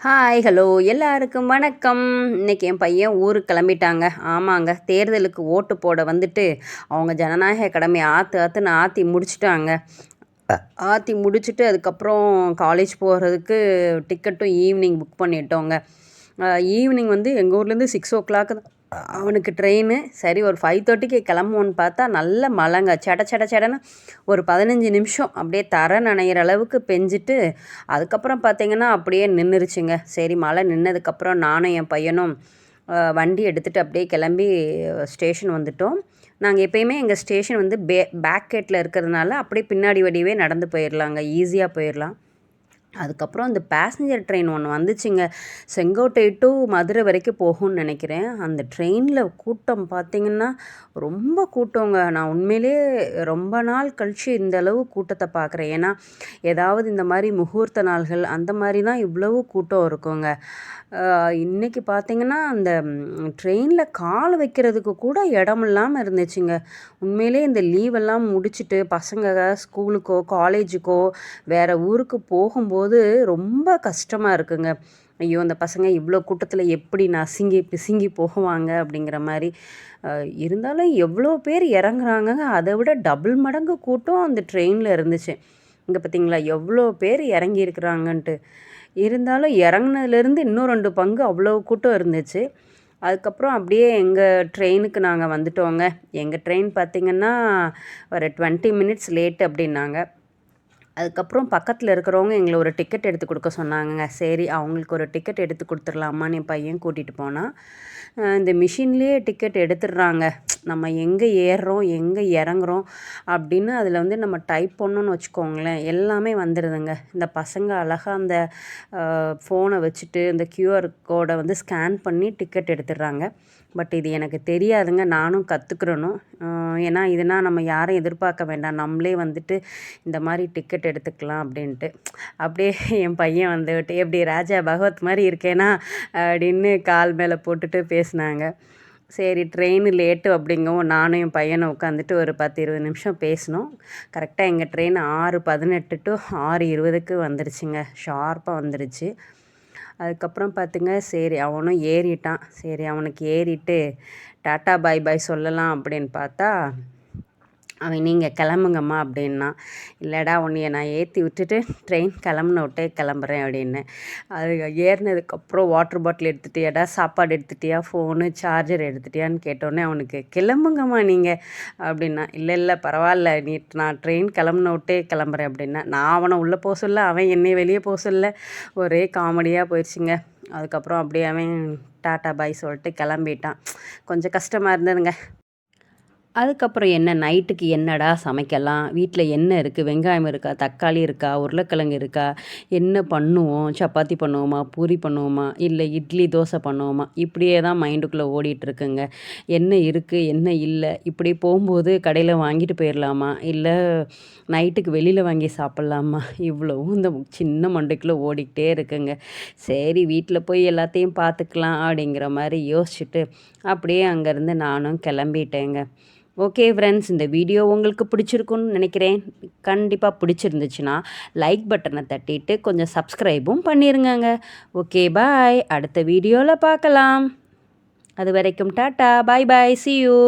Hi hello எல்லாருக்கும் வணக்கம். இன்றைக்கி என் பையன் ஊருக்கு கிளம்பிட்டாங்க. ஆமாங்க, தேர்தலுக்கு ஓட்டு போட வந்துட்டு அவங்க ஜனநாயக கடமையை ஆற்றுன்னு ஆற்றி முடிச்சிட்டாங்க. ஆற்றி முடிச்சுட்டு அதுக்கப்புறம் காலேஜ் போகிறதுக்கு டிக்கெட்டும் ஈவினிங் புக் பண்ணிட்டோங்க. ஈவினிங் வந்து எங்கள் ஊர்லேருந்து 6 o'clock அவனுக்கு ட்ரெயின். சரி ஒரு 5:30க்கு கிளம்புவோன்னு பார்த்தா நல்ல மழைங்க. செடன்னு ஒரு 15 நிமிஷம் அப்படியே தர நனைகிற அளவுக்கு பெஞ்சிட்டு அதுக்கப்புறம் பார்த்திங்கன்னா அப்படியே நின்றுருச்சுங்க. சரி மழை நின்னதுக்கப்புறம் நானும் என் பையனும் வண்டி எடுத்துகிட்டு அப்படியே கிளம்பி ஸ்டேஷன் வந்துட்டோம். நாங்கள் எப்போயுமே எங்கள் ஸ்டேஷன் வந்து பேக் கேட்டில் இருக்கிறதுனால அப்படியே பின்னாடி வடிவே நடந்து போயிடலாங்க, ஈஸியாக போயிடலாம். அதுக்கப்புறம் அந்த பேசஞ்சர் ட்ரெயின் ஒன்று வந்துச்சுங்க. செங்கோட்டை டு மதுரை வரைக்கும் போகும்னு நினைக்கிறேன். அந்த ட்ரெயினில் கூட்டம் பார்த்திங்கன்னா ரொம்ப கூட்டங்க. நான் உண்மையிலே ரொம்ப நாள் கழித்து இந்த அளவு கூட்டத்தை பார்க்குறேன். ஏன்னா ஏதாவது இந்த மாதிரி முகூர்த்த நாள்கள் அந்த மாதிரி தான் இவ்வளவு கூட்டம் இருக்குங்க. இன்றைக்கி பார்த்திங்கன்னா அந்த ட்ரெயினில் கால் வைக்கிறதுக்கு கூட இடம் இல்லாமல் இருந்துச்சுங்க. உண்மையிலே இந்த லீவெல்லாம் முடிச்சுட்டு பசங்க ஸ்கூலுக்கோ காலேஜுக்கோ வேறு ஊருக்கு போகும்போது ரொம்ப கஷ்டமாக இருக்குங்க. ஐயோ அந்த பசங்க இவ்வளோ கூட்டத்தில் எப்படி நசுங்கி பிசுங்கி போகுவாங்க அப்படிங்கிற மாதிரி. இருந்தாலும் எவ்வளோ பேர் இறங்குறாங்க, அதை விட டபுள் மடங்கு கூட்டம் அந்த ட்ரெயினில் இருந்துச்சு. இங்கே பார்த்திங்களா எவ்வளோ பேர் இறங்கியிருக்கிறாங்கன்ட்டு. இருந்தாலும் இறங்குனதுலேருந்து இன்னும் 2 பங்கு அவ்வளோ கூட்டம் இருந்துச்சு. அதுக்கப்புறம் அப்படியே எங்கள் ட்ரெயினுக்கு நாங்கள் வந்துட்டோங்க. எங்கள் ட்ரெயின் பார்த்திங்கன்னா ஒரு 20 மினிட்ஸ் லேட்டு அப்படின்னாங்க. அதுக்கப்புறம் பக்கத்தில் இருக்கிறவங்க எங்களை ஒரு டிக்கெட் எடுத்து கொடுக்க சொன்னாங்க. சரி அவங்களுக்கு ஒரு டிக்கெட் எடுத்து கொடுத்துடலாமான்னு என் பையன் கூட்டிகிட்டு போனான். இந்த மிஷின்லேயே டிக்கெட் எடுத்துடுறாங்க. நம்ம எங்கே ஏறுறோம் எங்கே இறங்குறோம் அப்படின்னு அதில் வந்து நம்ம டைப் பண்ணோன்னு வச்சுக்கோங்களேன், எல்லாமே வந்துடுதுங்க. இந்த பசங்க அழகாக அந்த ஃபோனை வச்சுட்டு இந்த QR கோடை வந்து ஸ்கேன் பண்ணி டிக்கெட் எடுத்துடுறாங்க. பட் இது எனக்கு தெரியாதுங்க, நானும் கற்றுக்கிறணும். ஏன்னா இதுனால் நம்ம யாரும் எதிர்பார்க்க வேண்டாம், நம்மளே வந்துட்டு இந்த மாதிரி டிக்கெட் எடுத்துக்கலாம் அப்படின்ட்டு. அப்படியே என் பையன் வந்துட்டு எப்படி ராஜா பகவத் மாதிரி இருக்கேனா அப்படின்னு கால் மேலே போட்டுட்டு பேசினாங்க. சரி ட்ரெயின் லேட்டு அப்படிங்கவும் நானும் என் பையனை உட்காந்துட்டு ஒரு 10-20 நிமிஷம் பேசினோம். கரெக்டாக எங்கள் ட்ரெயின் 6:18 டு 6:20க்கு வந்துருச்சுங்க, ஷார்ப்பாக வந்துருச்சு. அதுக்கப்புறம் பார்த்துங்க சரி அவனும் ஏறிட்டான். சரி அவனுக்கு ஏறிட்டு டாட்டா பாய் பாய் சொல்லலாம் அப்படின்னு பார்த்தா அவன் நீங்கள் கிளம்புங்கம்மா அப்படின்னா. இல்லைடா உன்னைய நான் ஏற்றி விட்டுட்டு ட்ரெயின் கிளம்புன விட்டே கிளம்புறேன் அப்படின்னு. அது ஏறினதுக்கப்புறம் வாட்டர் பாட்டில் எடுத்துட்டியாடா, சாப்பாடு எடுத்துட்டியா, ஃபோனு சார்ஜர் எடுத்துட்டியான்னு கேட்டோடனே அவனுக்கு கிளம்புங்கம்மா நீங்கள் அப்படின்னா. இல்லை பரவாயில்ல நான் ட்ரெயின் கிளம்புன விட்டே கிளம்புறேன் அப்படின்னா. நான் அவனை உள்ளே போக சொல்ல, அவன் என்னை வெளியே போக சொல்ல, ஒரே காமெடியாக போயிடுச்சுங்க. அதுக்கப்புறம் அப்படியே அவன் டாட்டா பாய் சொல்லிட்டு கிளம்பிட்டான். கொஞ்சம் கஷ்டமாக இருந்ததுங்க. அதுக்கப்புறம் என்ன நைட்டுக்கு என்னடா சமைக்கலாம், வீட்டில் என்ன இருக்குது, வெங்காயம் இருக்கா, தக்காளி இருக்கா, உருளைக்கிழங்கு இருக்கா, என்ன பண்ணுவோம், சப்பாத்தி பண்ணுவோமா, பூரி பண்ணுவோமா, இல்லை இட்லி தோசை பண்ணுவோமா, இப்படியே தான் மைண்டுக்குள்ளே ஓடிட்டுருக்குங்க. என்ன இருக்குது என்ன இல்லை, இப்படி போகும்போது கடையில் வாங்கிட்டு போயிடலாமா, இல்லை நைட்டுக்கு வெளியில் வாங்கி சாப்பிட்லாமா, இவ்வளவும் இந்த சின்ன மண்டைக்குள்ளே ஓடிக்கிட்டே இருக்குங்க. சரி வீட்டில் போய் எல்லாத்தையும் பார்த்துக்கலாம் அப்படிங்கிற மாதிரி யோசிச்சுட்டு அப்படியே அங்கேருந்து நானும் கிளம்பிட்டேங்க. ஓகே ஃப்ரெண்ட்ஸ், இந்த வீடியோ உங்களுக்கு பிடிச்சிருக்குன்னு நினைக்கிறேன். கண்டிப்பாக பிடிச்சிருந்துச்சுன்னா லைக் பட்டனை தட்டிட்டு கொஞ்சம் சப்ஸ்கிரைபும் பண்ணிடுங்கங்க. ஓகே பாய், அடுத்த வீடியோவில் பார்க்கலாம். அது வரைக்கும் tata bye bye, see you.